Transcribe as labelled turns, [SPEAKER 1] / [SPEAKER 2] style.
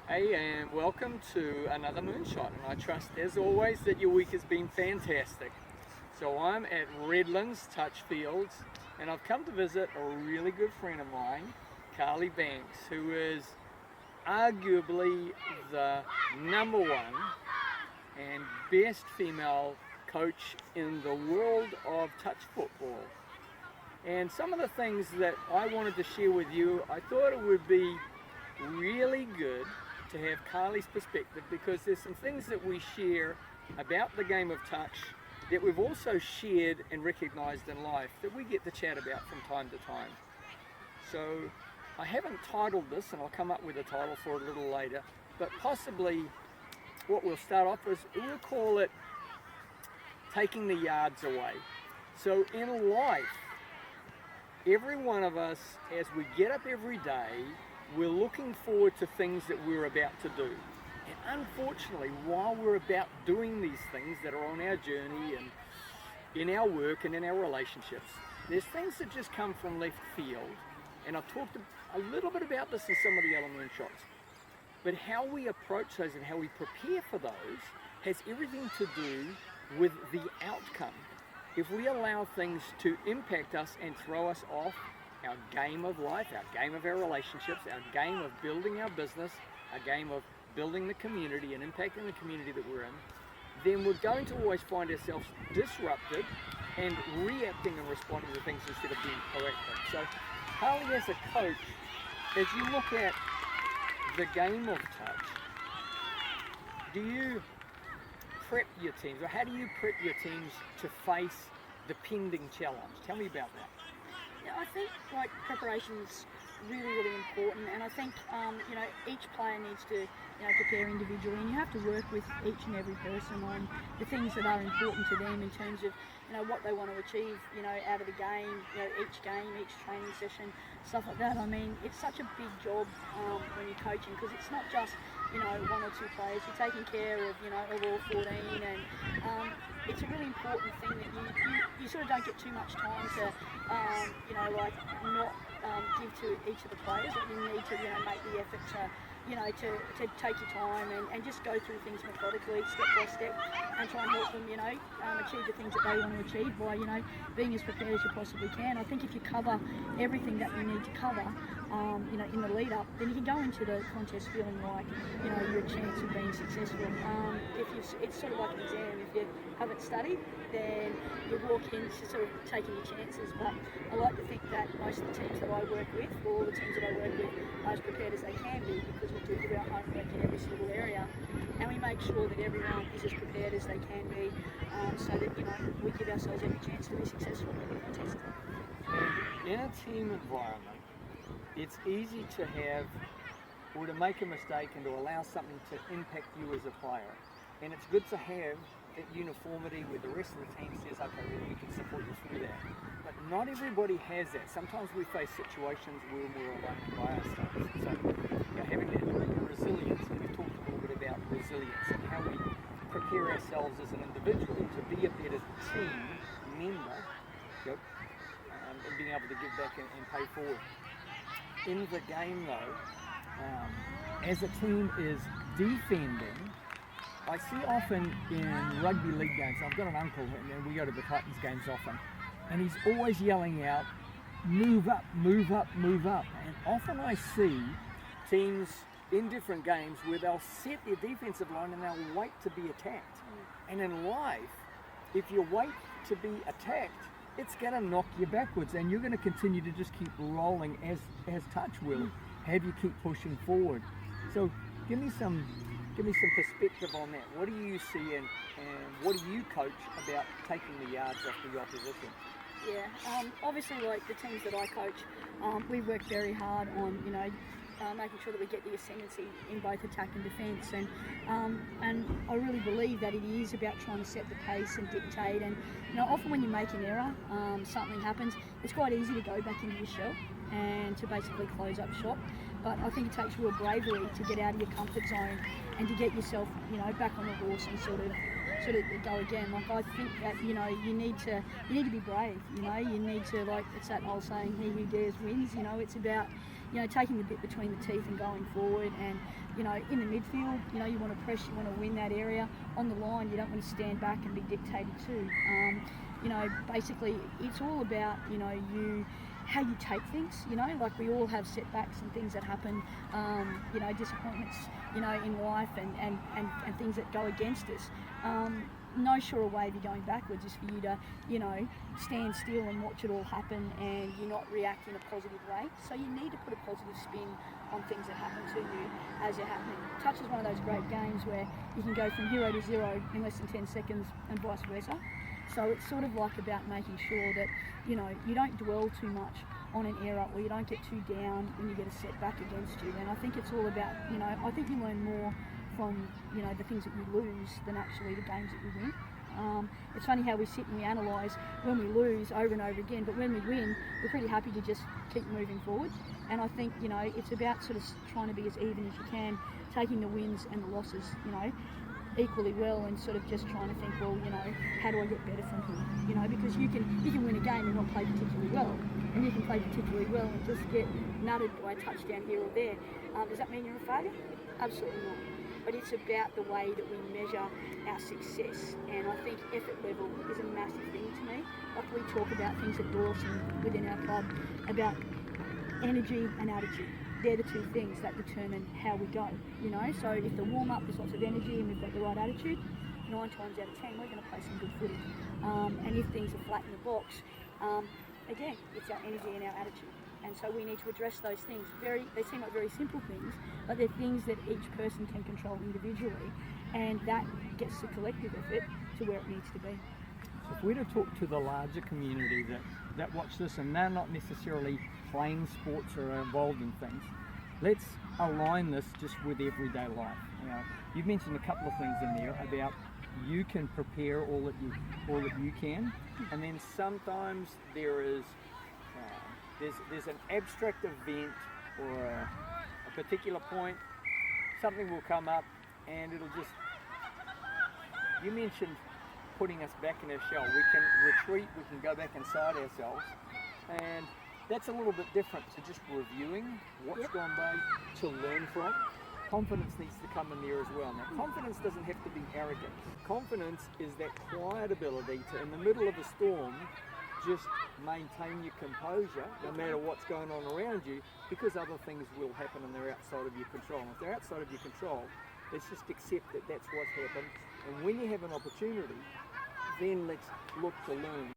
[SPEAKER 1] Hey, and welcome to another Moonshot. And I trust, as always, that your week has been fantastic. So I'm at Redlands Touch Fields, and I've come to visit a really good friend of mine, Carly Banks, who is arguably the number one and best female coach in the world of touch football. And some of the things that I wanted to share with you, I thought it would be really good to have Carly's perspective, because there's some things that we share about the game of touch that we've also shared and recognised in life that we get to chat about from time to time. So I haven't titled this, and I'll come up with a title for it a little later, but possibly what we'll start off is, we'll call it taking the yards away. So in life, every one of us, as we get up every day, we're looking forward to things that we're about to do. And unfortunately, while we're about doing these things that are on our journey and in our work and in our relationships, there's things that just come from left field. And I've talked a little bit about this in some of the other Moonshots. But how we approach those and how we prepare for those has everything to do with the outcome. If we allow things to impact us and throw us off our game of life, our game of our relationships, our game of building our business, our game of building the community and impacting the community that we're in, then we're going to always find ourselves disrupted and reacting and responding to things instead of being proactive. So, Harley, as a coach, as you look at the game of touch, do you prep your teams, or how do you prep your teams to face the pending challenge? Tell me about that.
[SPEAKER 2] Yeah, I think preparation's really important, and I think each player needs to prepare individually, and you have to work with each and every person on the things that are important to them in terms of what they want to achieve out of the game, each training session, stuff like that. I mean, it's such a big job when you're coaching, because it's not just one or two players. You're taking care of of all 14, and it's a really important thing that you sort of don't get too much time to not give to each of the players. That you need to make the effort to take your time and just go through things methodically, step by step, and try and help them achieve the things that they want to achieve by being as prepared as you possibly can. I think if you cover everything that you need to cover in the lead up, then you can go into the contest feeling like you're a chance of being successful. It's sort of like an exam. If you haven't studied, then you walk in sort of taking your chances. But I like to think that most of the teams that I work with, or all the teams that I work with, are as prepared as they can be, because we do our homework in every single area, and we make sure that everyone is as prepared as they can be, so that we give ourselves every chance to be successful in the contest.
[SPEAKER 1] In a team environment, it's easy to have, or to make a mistake and to allow something to impact you as a player. And it's good to have that uniformity where the rest of the team says, okay, well, we can support you through that. But not everybody has that. Sometimes we face situations where we're alone by ourselves. So having that degree of resilience, and we've talked a little bit about resilience and how we prepare ourselves as an individual to be a better team member, and being able to give back and pay forward. In the game though, as a team is defending, I see often in rugby league games, I've got an uncle and we go to the Titans games often, and he's always yelling out, move up, move up, move up. And often I see teams in different games where they'll set their defensive line and they'll wait to be attacked. And in life, if you wait to be attacked, it's going to knock you backwards, and you're going to continue to just keep rolling as touch will have you keep pushing forward. So give me some perspective on that. What do you see, and what do you coach about taking the yards off the opposition?
[SPEAKER 2] Yeah, obviously, like the teams that I coach, we work very hard on making sure that we get the ascendancy in both attack and defence, and I really believe that it is about trying to set the pace and dictate. And often when you make an error, something happens. It's quite easy to go back into your shell and to basically close up shop. But I think it takes real bravery to get out of your comfort zone and to get yourself, back on the horse and sort of sort of go again. Like I think that you need to be brave. You need to, like, it's that old saying, he who dares wins. It's about taking the bit between the teeth and going forward. And in the midfield, you want to press, you want to win that area. On the line, you don't want to stand back and be dictated to. Basically, it's all about how you take things. Like we all have setbacks and things that happen. Disappointments. In life and things that go against us. No surer way of you going backwards is for you to, stand still and watch it all happen, and you not react in a positive way. So you need to put a positive spin on things that happen to you as they're happening. Touch is one of those great games where you can go from hero to zero in less than 10 seconds and vice versa. So it's sort of like about making sure that, you don't dwell too much on an error, or you don't get too down when you get a setback against you. And I think it's all about, I think you learn more from, the things that you lose than actually the games that you win. It's funny how we sit and we analyse when we lose over and over again, but when we win, we're pretty happy to just keep moving forward. And I think, it's about sort of trying to be as even as you can, taking the wins and the losses, equally well, and sort of just trying to think, well, how do I get better from here? Because you can win a game and not play particularly well, and you can play particularly well and just get nutted by a touchdown here or there. Does that mean you're a failure? Absolutely not. But it's about the way that we measure our success, and I think effort level is a massive thing to me. Like we talk about things at Dawson within our club about energy and attitude. They're the two things that determine how we go, So if the warm-up is lots of energy and we've got the right attitude, 9 times out of 10 we're going to play some good footy. And if things are flat in the box, again, it's our energy and our attitude. And so we need to address those things. They seem like very simple things, but they're things that each person can control individually, and that gets the collective effort to where it needs to be.
[SPEAKER 1] So if we're to talk to the larger community that watch this, and they're not necessarily playing sports or are involved in things, let's align this just with everyday life. You've mentioned a couple of things in there about you can prepare all that you can, and then sometimes there's an abstract event or a particular point, something will come up and it'll just, you mentioned putting us back in our shell. We can retreat, we can go back inside ourselves, and that's a little bit different to just reviewing what's gone by to learn from. Confidence needs to come in there as well. Now, confidence doesn't have to be arrogant. Confidence is that quiet ability to, in the middle of a storm, just maintain your composure no matter what's going on around you, because other things will happen and they're outside of your control. And if they're outside of your control, let's just accept that that's what's happened. And when you have an opportunity, then let's look to learn.